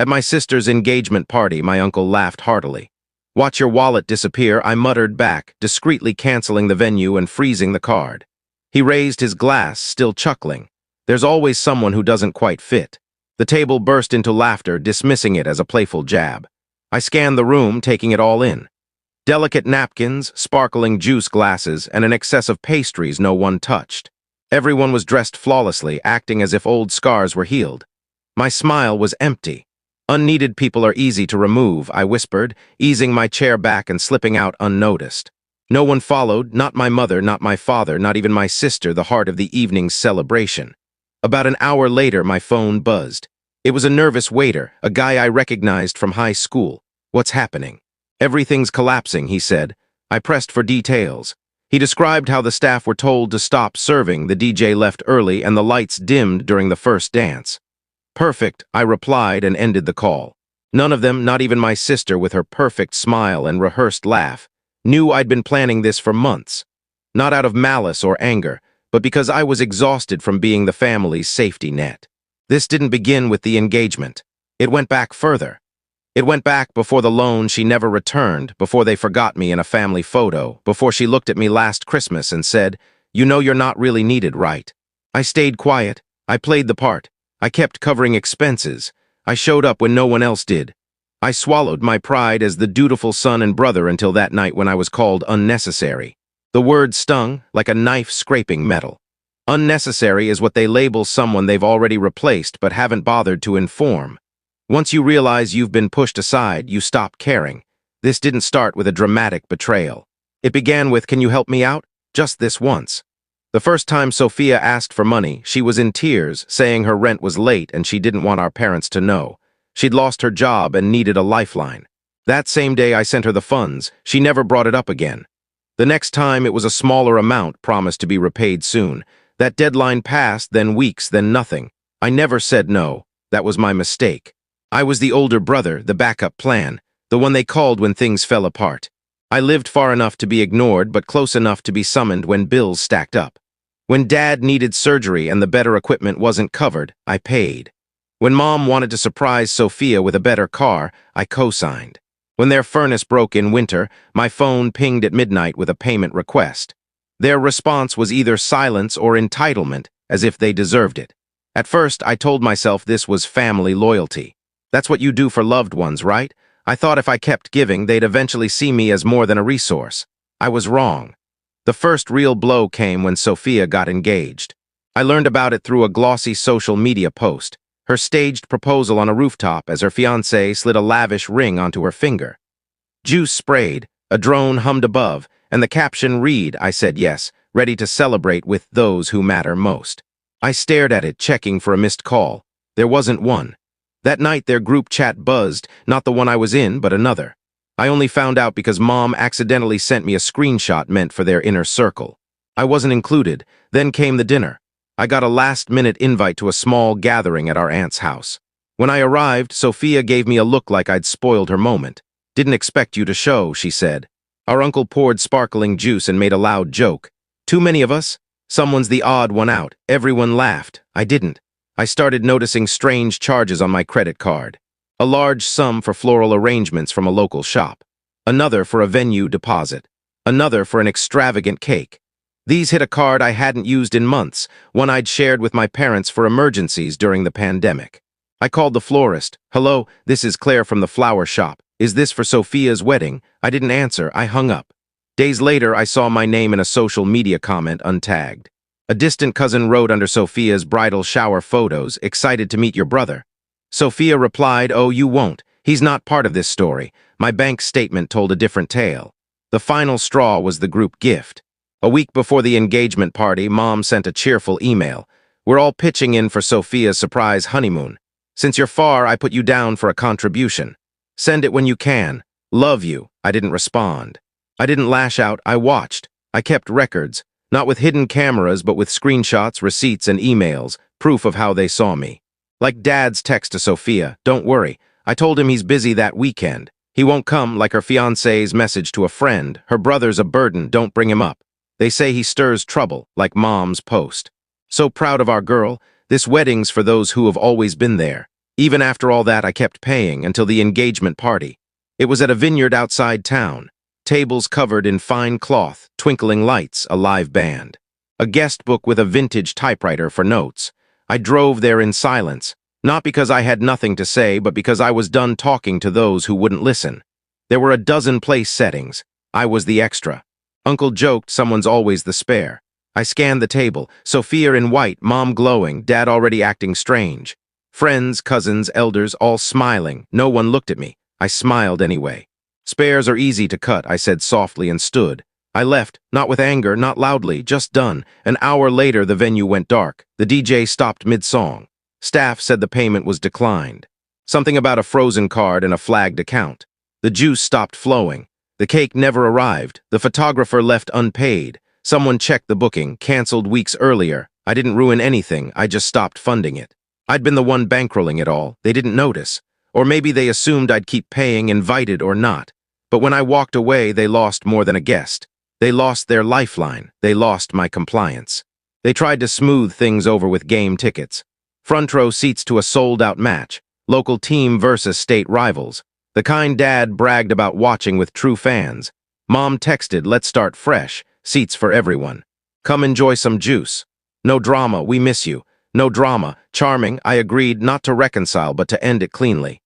At my sister's engagement party, my uncle laughed heartily. "Watch your wallet disappear," I muttered back, discreetly canceling the venue and freezing the card. He raised his glass, still chuckling. There's always someone who doesn't quite fit. The table burst into laughter, dismissing it as a playful jab. I scanned the room, taking it all in. Delicate napkins, sparkling juice glasses, and an excess of pastries no one touched. Everyone was dressed flawlessly, acting as if old scars were healed. My smile was empty. "Unneeded people are easy to remove," I whispered, easing my chair back and slipping out unnoticed. No one followed, not my mother, not my father, not even my sister, the heart of the evening's celebration. About an hour later, my phone buzzed. It was a nervous waiter, a guy I recognized from high school. "What's happening?" "Everything's collapsing," he said. I pressed for details. He described how the staff were told to stop serving, the DJ left early, and the lights dimmed during the first dance. "Perfect," I replied and ended the call. None of them, not even my sister with her perfect smile and rehearsed laugh, knew I'd been planning this for months. Not out of malice or anger, but because I was exhausted from being the family's safety net. This didn't begin with the engagement. It went back further. It went back before the loan she never returned, before they forgot me in a family photo, before she looked at me last Christmas and said, "You know you're not really needed, right?" I stayed quiet. I played the part. I kept covering expenses. I showed up when no one else did. I swallowed my pride as the dutiful son and brother until that night when I was called unnecessary. The word stung like a knife scraping metal. Unnecessary is what they label someone they've already replaced but haven't bothered to inform. Once you realize you've been pushed aside, you stop caring. This didn't start with a dramatic betrayal. It began with, "Can you help me out? Just this once." The first time Sophia asked for money, she was in tears, saying her rent was late and she didn't want our parents to know. She'd lost her job and needed a lifeline. That same day I sent her the funds. She never brought it up again. The next time it was a smaller amount, promised to be repaid soon. That deadline passed, then weeks, then nothing. I never said no. That was my mistake. I was the older brother, the backup plan, the one they called when things fell apart. I lived far enough to be ignored, but close enough to be summoned when bills stacked up. When Dad needed surgery and the better equipment wasn't covered, I paid. When Mom wanted to surprise Sophia with a better car, I co-signed. When their furnace broke in winter, my phone pinged at midnight with a payment request. Their response was either silence or entitlement, as if they deserved it. At first, I told myself this was family loyalty. That's what you do for loved ones, right? I thought if I kept giving, they'd eventually see me as more than a resource. I was wrong. The first real blow came when Sophia got engaged. I learned about it through a glossy social media post, her staged proposal on a rooftop as her fiancé slid a lavish ring onto her finger. Juice sprayed, a drone hummed above, and the caption read, "I said yes, ready to celebrate with those who matter most." I stared at it, checking for a missed call. There wasn't one. That night their group chat buzzed, not the one I was in, but another. I only found out because Mom accidentally sent me a screenshot meant for their inner circle. I wasn't included. Then came the dinner. I got a last-minute invite to a small gathering at our aunt's house. When I arrived, Sophia gave me a look like I'd spoiled her moment. "Didn't expect you to show," she said. Our uncle poured sparkling juice and made a loud joke. "Too many of us? Someone's the odd one out." Everyone laughed. I didn't. I started noticing strange charges on my credit card. A large sum for floral arrangements from a local shop. Another for a venue deposit. Another for an extravagant cake. These hit a card I hadn't used in months, one I'd shared with my parents for emergencies during the pandemic. I called the florist. "Hello, this is Claire from the flower shop. Is this for Sophia's wedding?" I didn't answer. I hung up. Days later, I saw my name in a social media comment untagged. A distant cousin wrote under Sophia's bridal shower photos, "Excited to meet your brother." Sophia replied, "Oh, you won't. He's not part of this story." My bank statement told a different tale. The final straw was the group gift. A week before the engagement party, Mom sent a cheerful email. "We're all pitching in for Sophia's surprise honeymoon. Since you're far, I put you down for a contribution. Send it when you can. Love you." I didn't respond. I didn't lash out. I watched. I kept records. Not with hidden cameras, but with screenshots, receipts, and emails, proof of how they saw me. Like Dad's text to Sophia, "Don't worry. I told him he's busy that weekend. He won't come," like her fiancé's message to a friend. "Her brother's a burden, don't bring him up. They say he stirs trouble," like Mom's post. "So proud of our girl. This wedding's for those who have always been there." Even after all that, I kept paying until the engagement party. It was at a vineyard outside town. Tables covered in fine cloth, twinkling lights, a live band. A guest book with a vintage typewriter for notes. I drove there in silence, not because I had nothing to say, but because I was done talking to those who wouldn't listen. There were a dozen place settings. I was the extra. Uncle joked someone's always the spare. I scanned the table, Sophia in white, Mom glowing, Dad already acting strange. Friends, cousins, elders, all smiling. No one looked at me. I smiled anyway. Spares are easy to cut, I said softly and stood. I left, not with anger, not loudly, just done. An hour later, the venue went dark. The DJ stopped mid-song. Staff said the payment was declined. Something about a frozen card and a flagged account. The juice stopped flowing. The cake never arrived. The photographer left unpaid. Someone checked the booking, canceled weeks earlier. I didn't ruin anything, I just stopped funding it. I'd been the one bankrolling it all. They didn't notice. Or maybe they assumed I'd keep paying, invited or not. But when I walked away, they lost more than a guest. They lost their lifeline. They lost my compliance. They tried to smooth things over with game tickets. Front row seats to a sold-out match. Local team versus state rivals. The kind Dad bragged about watching with true fans. Mom texted, let's start fresh. Seats for everyone. Come enjoy some juice. No drama, we miss you. No drama. Charming, I agreed not to reconcile but to end it cleanly.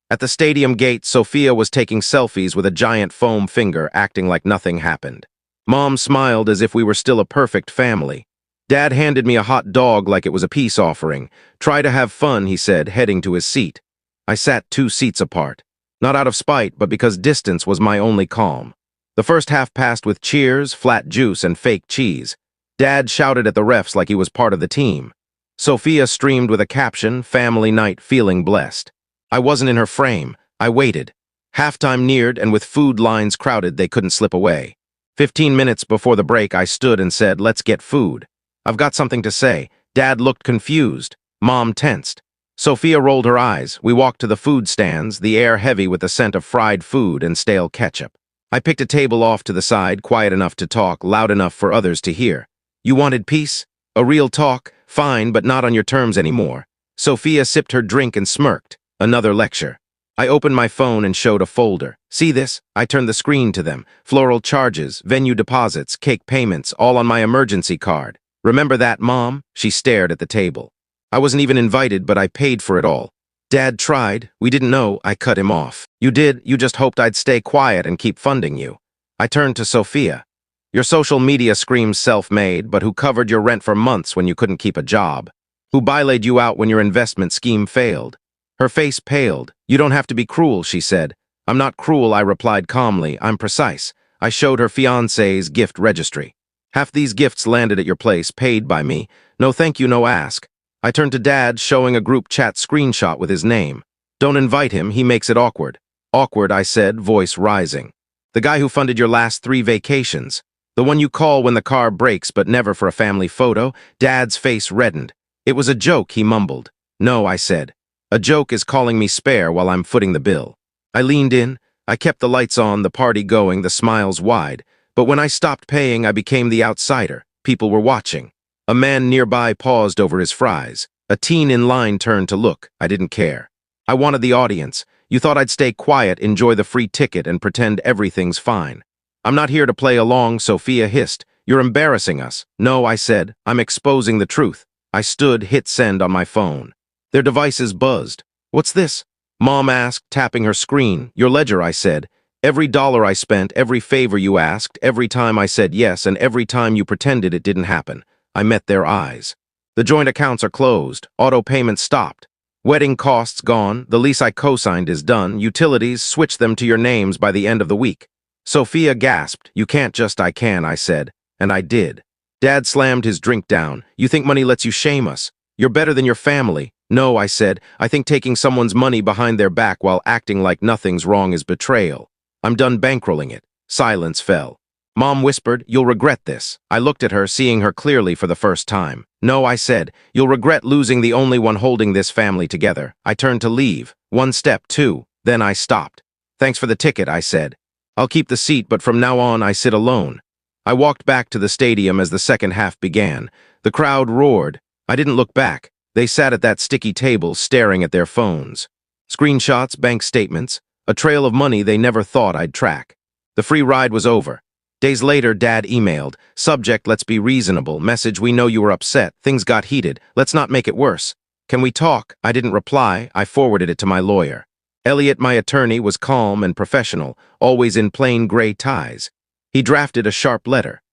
At the stadium gate, Sophia was taking selfies with a giant foam finger, acting like nothing happened. Mom smiled as if we were still a perfect family. Dad handed me a hot dog like it was a peace offering. Try to have fun, he said, heading to his seat. I sat 2 seats apart. Not out of spite, but because distance was my only calm. The first half passed with cheers, flat juice, and fake cheese. Dad shouted at the refs like he was part of the team. Sophia streamed with a caption, family night, feeling blessed. I wasn't in her frame. I waited. Halftime neared, and with food lines crowded, they couldn't slip away. 15 minutes before the break, I stood and said, let's get food. I've got something to say. Dad looked confused. Mom tensed. Sophia rolled her eyes. We walked to the food stands, the air heavy with the scent of fried food and stale ketchup. I picked a table off to the side, quiet enough to talk, loud enough for others to hear. You wanted peace? A real talk? Fine, but not on your terms anymore. Sophia sipped her drink and smirked. Another lecture. I opened my phone and showed a folder. See this? I turned the screen to them. Floral charges, venue deposits, cake payments, all on my emergency card. Remember that, Mom? She stared at the table. I wasn't even invited, but I paid for it all. Dad tried. We didn't know. I cut him off. You did. You just hoped I'd stay quiet and keep funding you. I turned to Sophia. Your social media screams self-made, but who covered your rent for months when you couldn't keep a job? Who bilayed you out when your investment scheme failed? Her face paled. You don't have to be cruel, she said. I'm not cruel, I replied calmly. I'm precise. I showed her fiancé's gift registry. Half these gifts landed at your place, paid by me. No thank you, no ask. I turned to Dad, showing a group chat screenshot with his name. Don't invite him, he makes it awkward. Awkward, I said, voice rising. The guy who funded your last 3 vacations. The one you call when the car breaks, but never for a family photo. Dad's face reddened. It was a joke, he mumbled. No, I said. A joke is calling me spare while I'm footing the bill. I leaned in. I kept the lights on, the party going, the smiles wide. But when I stopped paying, I became the outsider. People were watching. A man nearby paused over his fries. A teen in line turned to look. I didn't care. I wanted the audience. You thought I'd stay quiet, enjoy the free ticket, and pretend everything's fine. I'm not here to play along, Sophia hissed. You're embarrassing us. No, I said. I'm exposing the truth. I stood, hit send on my phone. Their devices buzzed. What's this? Mom asked, tapping her screen. Your ledger, I said. Every dollar I spent, every favor you asked, every time I said yes, and every time you pretended it didn't happen. I met their eyes. The joint accounts are closed. Auto payments stopped. Wedding costs gone. The lease I co-signed is done. Utilities, switch them to your names by the end of the week. Sophia gasped. You can't just I can, I said. And I did. Dad slammed his drink down. You think money lets you shame us? You're better than your family. No, I said. I think taking someone's money behind their back while acting like nothing's wrong is betrayal. I'm done bankrolling it. Silence fell. Mom whispered, you'll regret this. I looked at her, seeing her clearly for the first time. No, I said, you'll regret losing the only one holding this family together. I turned to leave. 1 step, 2. Then I stopped. Thanks for the ticket, I said. I'll keep the seat, but from now on I sit alone. I walked back to the stadium as the second half began. The crowd roared. I didn't look back. They sat at that sticky table staring at their phones. Screenshots, bank statements, a trail of money they never thought I'd track. The free ride was over. Days later, Dad emailed, "Subject, let's be reasonable. Message, we know you were upset. Things got heated. Let's not make it worse. Can we talk?" I didn't reply. I forwarded it to my lawyer. Elliot, my attorney, was calm and professional, always in plain gray ties. He drafted a sharp letter.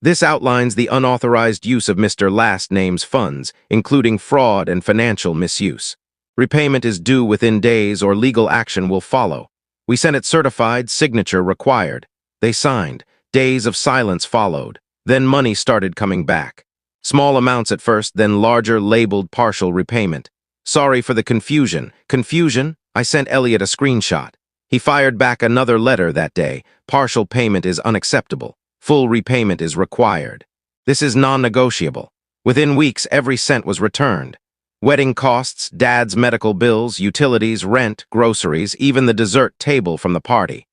"This outlines the unauthorized use of Mr. Last Name's funds, including fraud and financial misuse. Repayment is due within days or legal action will follow." We sent it certified, signature required. They signed. Days of silence followed. Then money started coming back. Small amounts at first, then larger, labeled partial repayment. "Sorry for the confusion." Confusion? I sent Elliot a screenshot. He fired back another letter that day. "Partial payment is unacceptable. Full repayment is required. This is non-negotiable." Within weeks, every cent was returned. Wedding costs, Dad's medical bills, utilities, rent, groceries, even the dessert table from the party.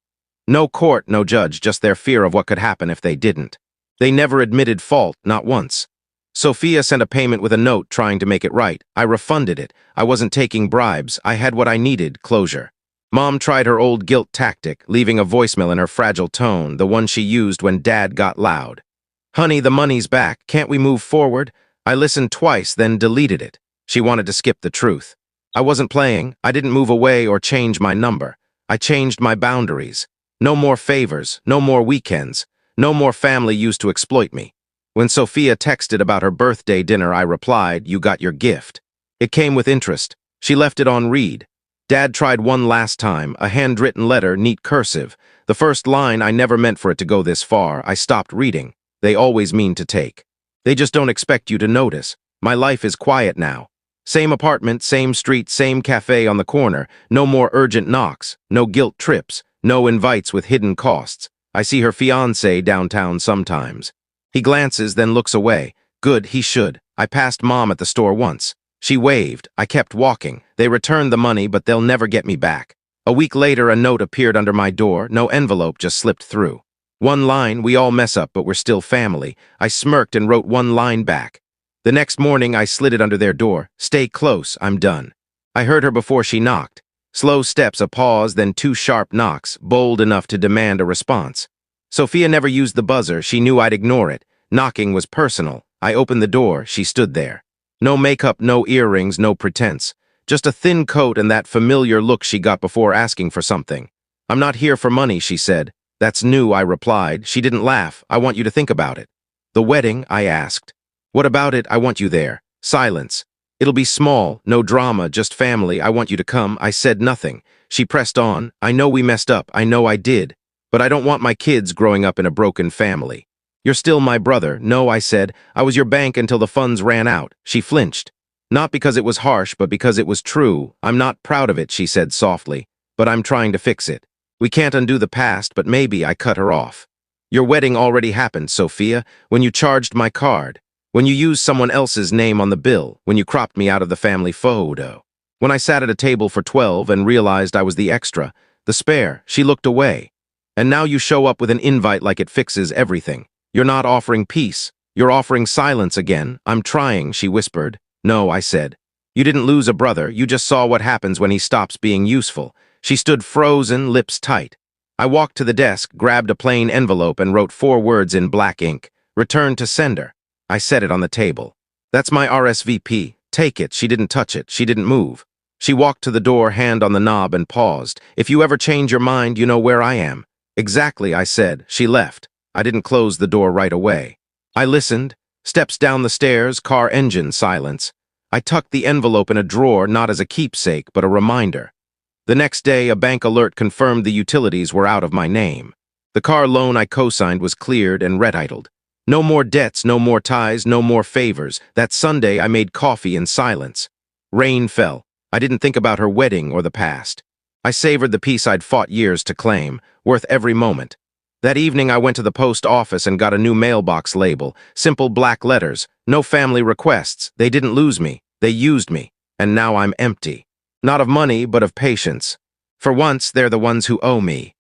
No court, no judge, just their fear of what could happen if they didn't. They never admitted fault, not once. Sophia sent a payment with a note trying to make it right. I refunded it. I wasn't taking bribes. I had what I needed, closure. Mom tried her old guilt tactic, leaving a voicemail in her fragile tone, the one she used when Dad got loud. "Honey, the money's back. Can't we move forward?" I listened twice, then deleted it. She wanted to skip the truth. I wasn't playing. I didn't move away or change my number. I changed my boundaries. No more favors, no more weekends, no more family used to exploit me. When Sophia texted about her birthday dinner, I replied, "You got your gift." It came with interest. She left it on read. Dad tried one last time, a handwritten letter, neat cursive. The first line, "I never meant for it to go this far." I stopped reading. They always mean to take. They just don't expect you to notice. My life is quiet now. Same apartment, same street, same cafe on the corner. No more urgent knocks, no guilt trips, no invites with hidden costs. I see her fiancé downtown sometimes. He glances, then looks away. Good, he should. I passed Mom at the store once. She waved. I kept walking. They returned the money, but they'll never get me back. A week later, a note appeared under my door. No envelope, just slipped through. One line, "We all mess up, but we're still family." I smirked and wrote one line back. The next morning, I slid it under their door. "Stay close, I'm done." I heard her before she knocked. Slow steps, a pause, then two sharp knocks, bold enough to demand a response. Sophia never used the buzzer. She knew I'd ignore it. Knocking was personal. I opened the door. She stood there. No makeup, no earrings, no pretense. Just a thin coat and that familiar look she got before asking for something. "I'm not here for money," she said. "That's new," I replied. She didn't laugh. "I want you to think about it." "The wedding?" I asked. "What about it? I want you there." Silence. "It'll be small, no drama, just family. I want you to come." I said nothing. She pressed on. "I know we messed up. I know I did. But I don't want my kids growing up in a broken family." "You're still my brother." "No," I said. "I was your bank until the funds ran out." She flinched. Not because it was harsh, but because it was true. "I'm not proud of it," she said softly, "but I'm trying to fix it. We can't undo the past, but maybe." I cut her off. "Your wedding already happened, Sophia, when you charged my card, when you used someone else's name on the bill, when you cropped me out of the family photo. When I sat at a table for 12 and realized I was the extra, the spare." She looked away. "And now you show up with an invite like it fixes everything. You're not offering peace. You're offering silence again." "I'm trying," she whispered. "No," I said. "You didn't lose a brother. You just saw what happens when he stops being useful." She stood frozen, lips tight. I walked to the desk, grabbed a plain envelope, and wrote 4 words in black ink. "Return to sender." I set it on the table. "That's my RSVP. Take it." She didn't touch it. She didn't move. She walked to the door, hand on the knob, and paused. "If you ever change your mind, you know where I am." "Exactly," I said. She left. I didn't close the door right away. I listened. Steps down the stairs, car engine silence. I tucked the envelope in a drawer, not as a keepsake, but a reminder. The next day, a bank alert confirmed the utilities were out of my name. The car loan I co-signed was cleared and red-idled. No more debts, no more ties, no more favors. That Sunday, I made coffee in silence. Rain fell. I didn't think about her wedding or the past. I savored the peace I'd fought years to claim, worth every moment. That evening, I went to the post office and got a new mailbox label. Simple black letters. No family requests. They didn't lose me. They used me. And now I'm empty. Not of money, but of patience. For once, they're the ones who owe me.